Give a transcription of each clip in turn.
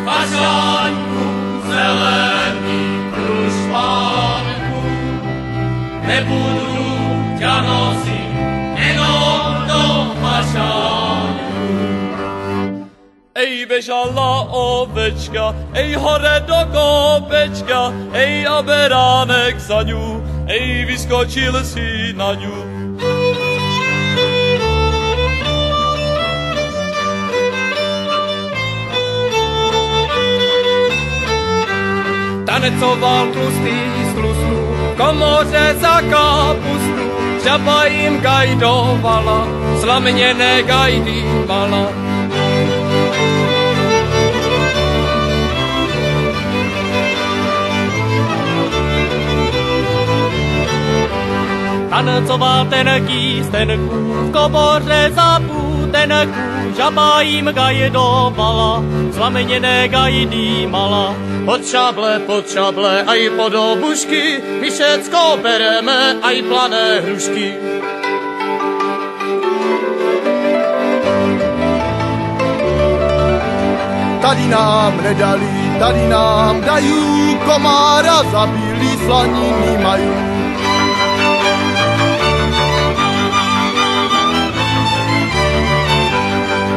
Fašáňku, zelený krušpánku, nebudu ťa nosiť jenom do fašáňku. Ej, bežala ovečka, ej, hore do kopečka, ej, a beránek za ňu, ej, vyskočil si na ňu. Tanecoval tlustý s tlustú, v komoře za kapustu, žaba im gajdovala, slamenené gajdy mala. Tancoval ten kýs, ten kůz, v komoře za půtenku, žaba jim gajdovala, slamenené gajdy mala. Pod šable, aj pod obušky, my všecko bereme, aj plané hrušky. Tady nám nedali, tady nám dajú, komára zabili, slaniny majú.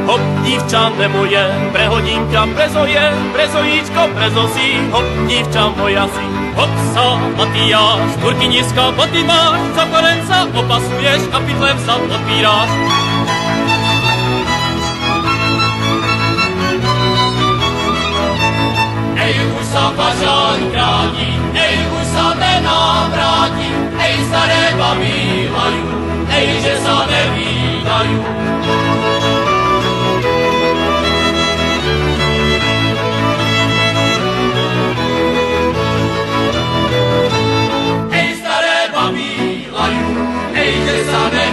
Hop, dívča moje, prehodím ťa prezojíčko, prezosí, hop, dívča moja si. Hop sa, Matyáš, turkyniska, boty máš, za kolenca opasuješ a pytlem sa odpíráš. Ej, už sa fašáň kráti, ej, už sa mená vráti, ej, staré baby majú, ej, že sa nevídajú. Ej, staré baby lajú, ej, že sa nevídajú.